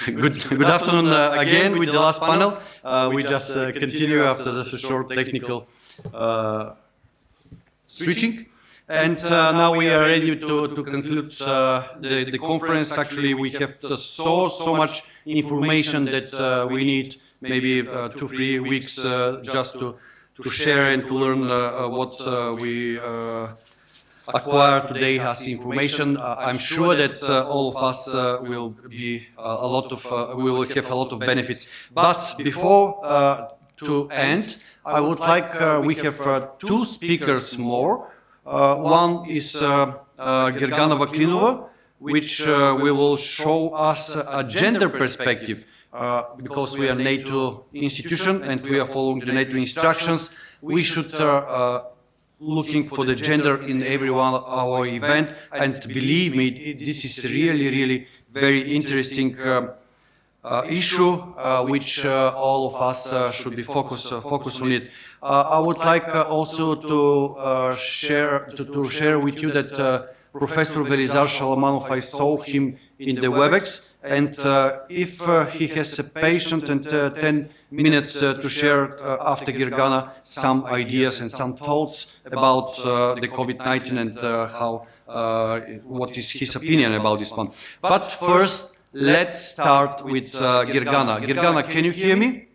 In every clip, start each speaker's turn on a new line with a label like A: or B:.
A: Good afternoon again with the last panel. We just continue after the short technical switching. And now we are ready to conclude the conference. Actually, we have so much information that we need maybe 2-3 weeks just to share and to learn what we acquire today as information. I'm sure that all of us will be we will have a lot of benefits. But before to end, I would like we have two speakers more. One is Gergana Vaklinova, which we will show us a gender perspective. Because we are NATO institution and we are following the NATO instructions, we should looking for the gender in every one of our event, and believe me, this is really very interesting issue which all of us should be focus on it. I would like also to share with you that Professor Velizar Shalamanov, I saw him in the WebEx, and if he has a patient and 10 minutes to share after Gergana some ideas and some thoughts about the COVID-19 and how what is his opinion about this one. But first, let's start with Gergana. Gergana, can you hear me?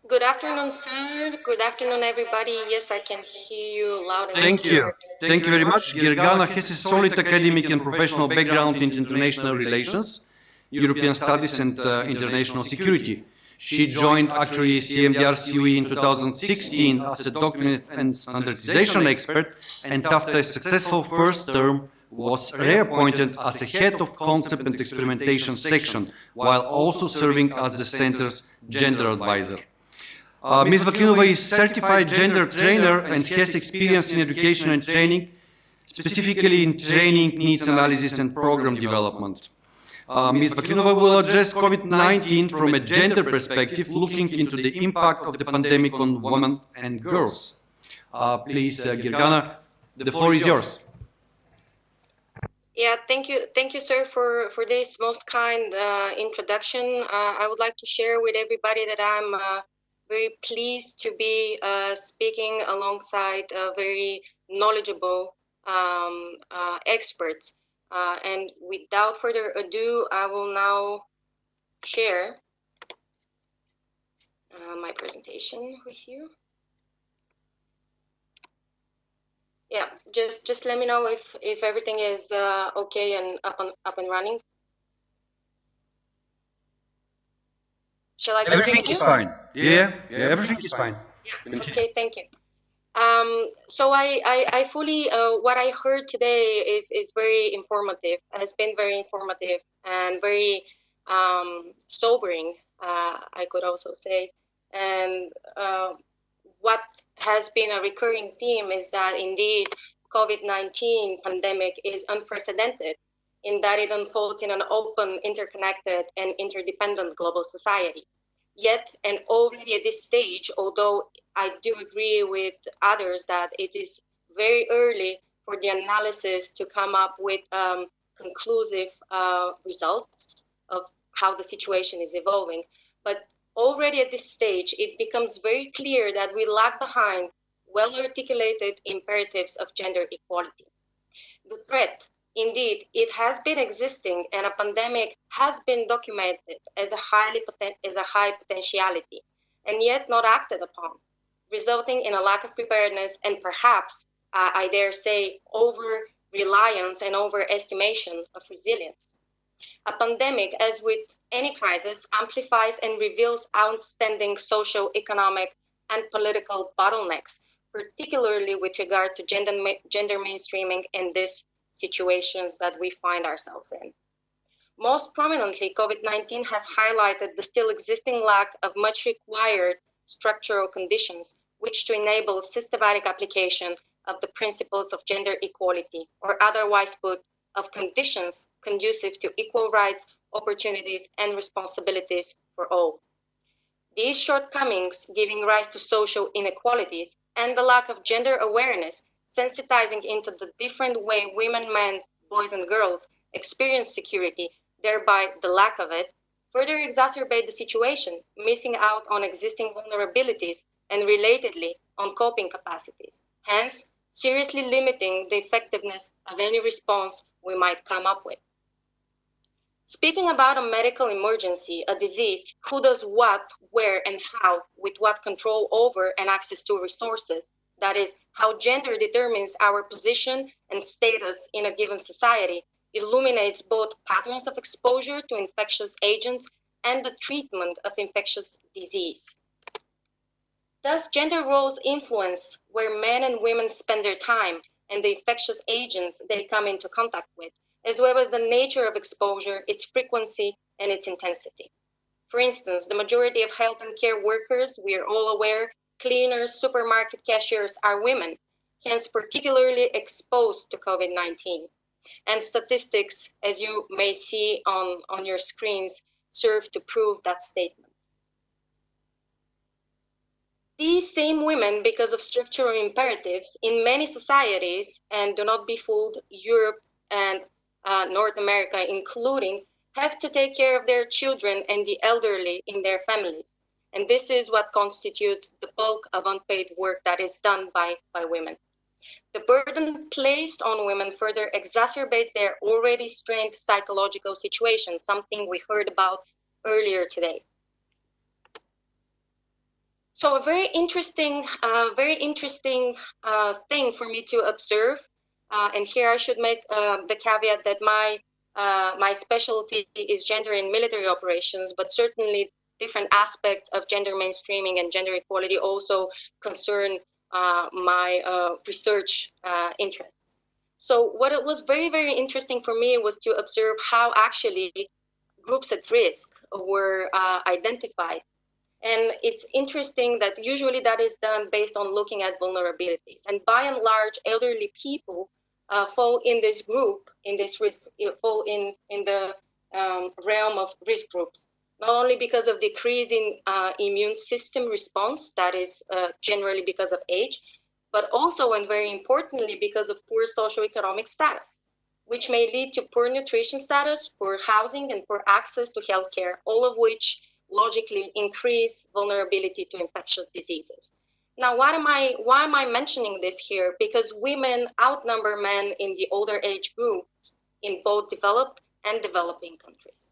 B: Good afternoon, sir. Good afternoon, everybody. Yes, I can hear you loud and clear.
A: Thank you. Thank you very much. Gergana has a solid academic and professional background in international relations, European studies and international security. She joined actually CMDR COE in 2016 as a document and standardization expert, and after a successful first term was reappointed as a head of concept and experimentation section, while also serving as the center's gender advisor. Ms. Vaklinova is certified gender trainer and has experience in education and training, specifically in training needs analysis and program development. Ms. Vaklinova will address COVID-19 from a gender perspective, looking into the impact of the pandemic on women and girls. Please, Gergana, the floor is yours.
B: Yeah, thank you, sir, for this most kind introduction. I would like to share with everybody that I'm very pleased to be speaking alongside very knowledgeable experts. And without further ado, I will now share my presentation with you. Yeah, just let me know if everything is okay and up and running. Shall I continue?
A: Everything is fine. Yeah, everything is fine.
B: Yeah. Okay, thank you. So I fully what I heard today is very informative. Has been very informative and very sobering. I could also say, and what has been a recurring theme is that indeed COVID-19 pandemic is unprecedented in that it unfolds in an open, interconnected, and interdependent global society. Yet, and already at this stage, although I do agree with others that it is very early for the analysis to come up with conclusive results of how the situation is evolving. But already at this stage, it becomes very clear that we lag behind well-articulated imperatives of gender equality. The threat, indeed, it has been existing, and a pandemic has been documented as a high potentiality, and yet not acted upon, resulting in a lack of preparedness and perhaps, I dare say, over-reliance and overestimation of resilience. A pandemic, as with any crisis, amplifies and reveals outstanding social, economic, and political bottlenecks, particularly with regard to gender mainstreaming in these situations that we find ourselves in. Most prominently, COVID-19 has highlighted the still existing lack of much required structural conditions which to enable systematic application of the principles of gender equality, or otherwise put, of conditions conducive to equal rights, opportunities, and responsibilities for all. These shortcomings giving rise to social inequalities and the lack of gender awareness, sensitizing into the different way women and men boys and girls experience security, thereby the lack of it, further exacerbate the situation, missing out on existing vulnerabilities and relatedly on coping capacities, hence seriously limiting the effectiveness of any response we might come up with. Speaking about a medical emergency, a disease, who does what, where, and how, with what control over and access to resources, that is, how gender determines our position and status in a given society, illuminates both patterns of exposure to infectious agents and the treatment of infectious disease. Thus, gender roles influence where men and women spend their time and the infectious agents they come into contact with, as well as the nature of exposure, its frequency, and its intensity. For instance, the majority of health and care workers, we are all aware, cleaners, supermarket cashiers are women, hence particularly exposed to COVID-19. And statistics, as you may see on your screens, serve to prove that statement. These same women, because of structural imperatives in many societies, and do not be fooled, Europe and North America including, have to take care of their children and the elderly in their families. And this is what constitutes the bulk of unpaid work that is done by women. The burden placed on women further exacerbates their already strained psychological situation, something we heard about earlier today. So a very interesting thing for me to observe, and here I should make the caveat that my specialty is gender in military operations, but certainly different aspects of gender mainstreaming and gender equality also concern my research interests. So what it was very, very interesting for me was to observe how actually groups at risk were identified. And it's interesting that usually that is done based on looking at vulnerabilities. And by and large, elderly people fall in this group, fall in the realm of risk groups, not only because of decreasing immune system response, that is generally because of age, but also, and very importantly, because of poor socioeconomic status, which may lead to poor nutrition status, poor housing, and poor access to healthcare, all of which logically increase vulnerability to infectious diseases. Now, why am I mentioning this here? Because women outnumber men in the older age groups in both developed and developing countries.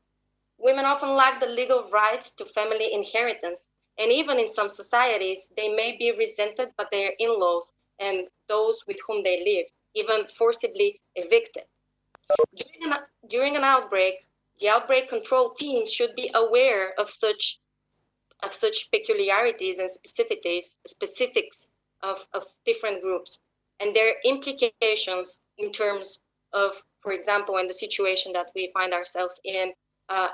B: Women often lack the legal rights to family inheritance, and even in some societies, they may be resented by their in-laws and those with whom they live, even forcibly evicted. During an outbreak, the outbreak control teams should be aware of such peculiarities and specifics of different groups and their implications in terms of, for example, in the situation that we find ourselves in,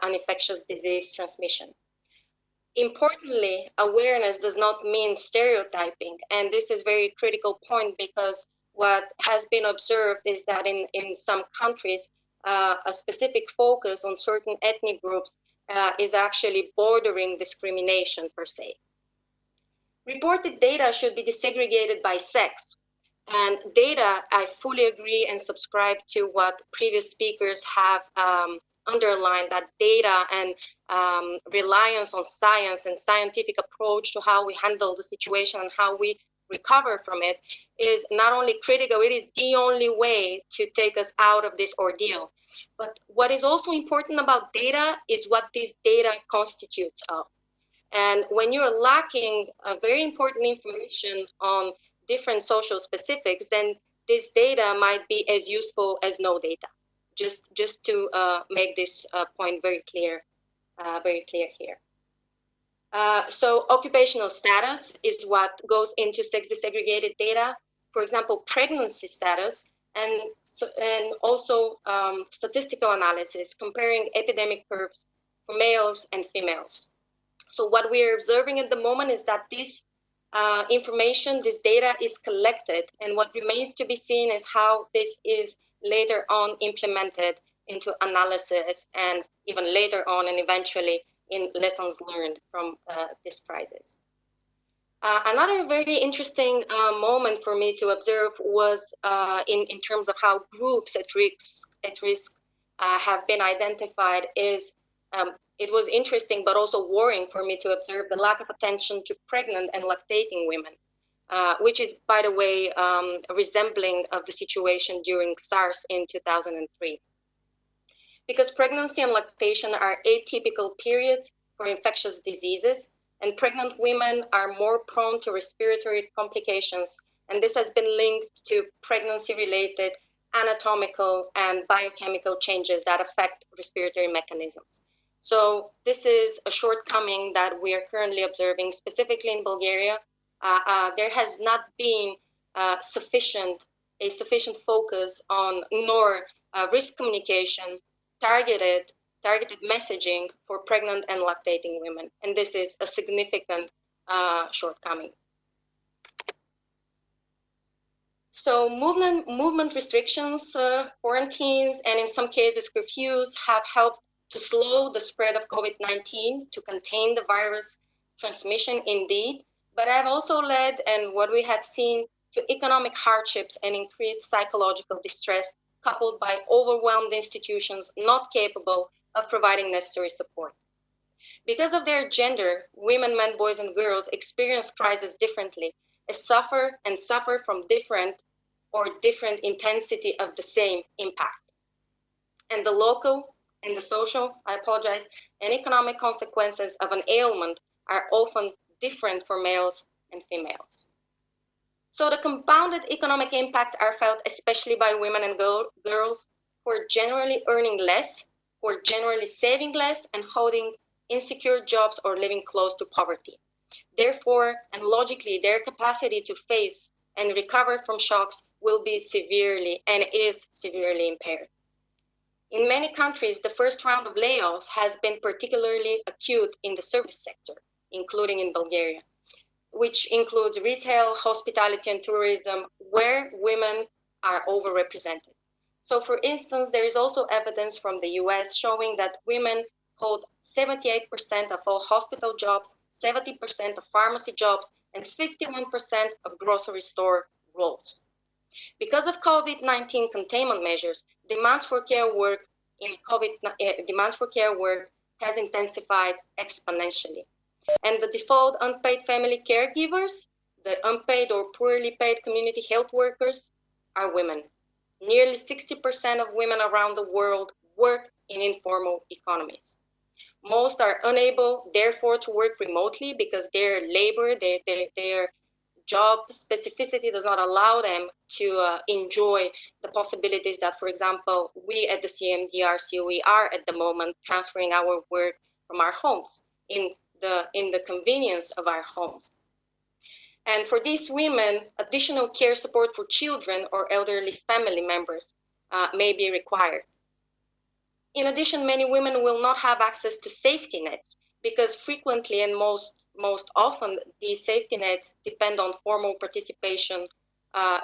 B: an infectious disease transmission. Importantly, awareness does not mean stereotyping, and this is a very critical point because what has been observed is that in some countries, a specific focus on certain ethnic groups is actually bordering discrimination per se. Reported data should be desegregated by sex. And data, I fully agree and subscribe to what previous speakers have underlined, that data and reliance on science and scientific approach to how we handle the situation and how we recover from it is not only critical, it is the only way to take us out of this ordeal. But what is also important about data is what this data constitutes of. And when you're lacking very important information on different social specifics, then this data might be as useful as no data. Just to make this point very clear here. So occupational status is what goes into sex desegregated data. For example, pregnancy status, and also statistical analysis comparing epidemic curves for males and females. So what we are observing at the moment is that this information, this data is collected, and what remains to be seen is how this is later on implemented into analysis and even later on and eventually in lessons learned from this crisis. Another very interesting moment for me to observe was in terms of how groups at risk have been identified is it was interesting but also worrying for me to observe the lack of attention to pregnant and lactating women, which is, by the way, resembling of the situation during SARS in 2003. Because pregnancy and lactation are atypical periods for infectious diseases, and pregnant women are more prone to respiratory complications, and this has been linked to pregnancy-related anatomical and biochemical changes that affect respiratory mechanisms. So this is a shortcoming that we are currently observing, specifically in Bulgaria. There has not been a sufficient focus on nor risk communication, targeted messaging for pregnant and lactating women, and this is a significant shortcoming. So movement restrictions, quarantines, and in some cases curfews have helped to slow the spread of COVID-19, to contain the virus transmission indeed, but have also led, and what we have seen, to economic hardships and increased psychological distress, coupled by overwhelmed institutions not capable of providing necessary support. Because of their gender, women, men, boys, and girls experience crisis differently, suffer from different intensity of the same impact. And the local and the social, and economic consequences of an ailment are often different for males and females. So the compounded economic impacts are felt especially by women and girls who are generally earning less, who are generally saving less, and holding insecure jobs or living close to poverty. Therefore, and logically, their capacity to face and recover from shocks will be severely and is severely impaired. In many countries, the first round of layoffs has been particularly acute in the service sector, including in Bulgaria, which includes retail, hospitality, and tourism, where women are overrepresented. So for instance, there is also evidence from the US showing that women hold 78% of all hospital jobs, 70% of pharmacy jobs, and 51% of grocery store roles. Because of COVID-19 containment measures, demands for care work has intensified exponentially. And the default unpaid family caregivers, the unpaid or poorly paid community health workers, are women. Nearly 60% of women around the world work in informal economies. Most are unable, therefore, to work remotely because their labor, their job specificity does not allow them to enjoy the possibilities that, for example, we at the CMDR COE are at the moment transferring our work from our homes in the convenience of our homes. And for these women, additional care support for children or elderly family members may be required. In addition, many women will not have access to safety nets because frequently and most often these safety nets depend on formal participation,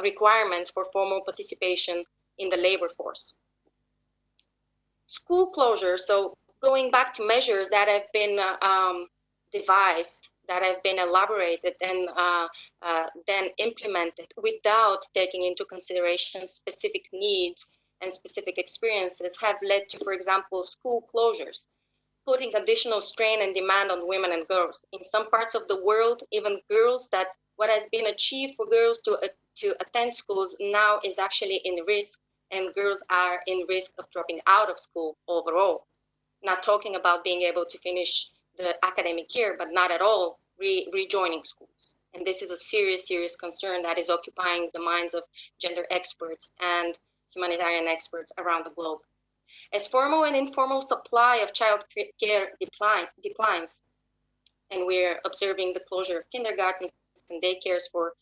B: requirements for formal participation in the labor force. School closures, so going back to measures that have been devised, that have been elaborated and then implemented without taking into consideration specific needs and specific experiences, have led to, for example, school closures, putting additional strain and demand on women and girls. In some parts of the world, even girls, that what has been achieved for girls to attend schools now is actually in risk, and girls are in risk of dropping out of school overall. Not talking about being able to finish the academic year, but not at all rejoining schools. And this is a serious, serious concern that is occupying the minds of gender experts and humanitarian experts around the globe. As formal and informal supply of child care declines, and we're observing the closure of kindergartens and daycares for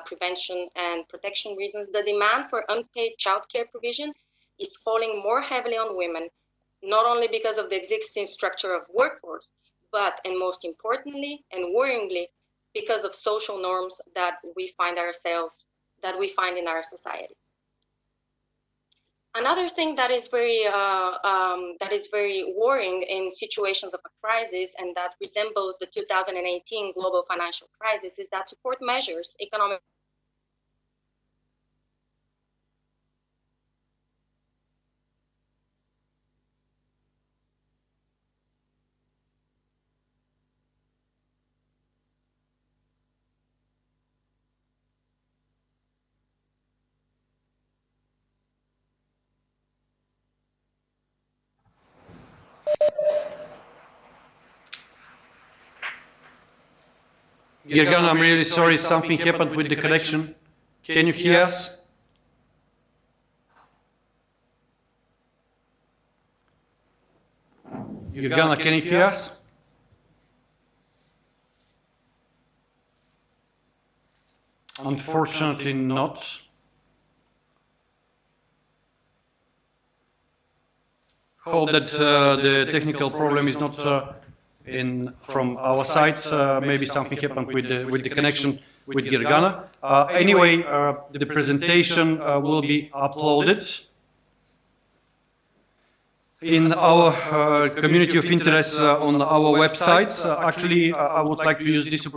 B: prevention and protection reasons, the demand for unpaid child care provision is falling more heavily on women, not only because of the existing structure of workforce, but, and most importantly and worryingly, because of social norms that we find in our societies. Another thing that is very worrying in situations of a crisis, and that resembles the 2018 global financial crisis, is that support measures, economic
A: Gergan, I'm really sorry, something happened with the connection. Can you hear us? Gergana, can you hear us? Unfortunately not. Hope that the technical problem is not from our side. Maybe something happened with the connection with Gergana. Anyway, the presentation will be uploaded in our community of interest on our website. Actually, I would like to use this opportunity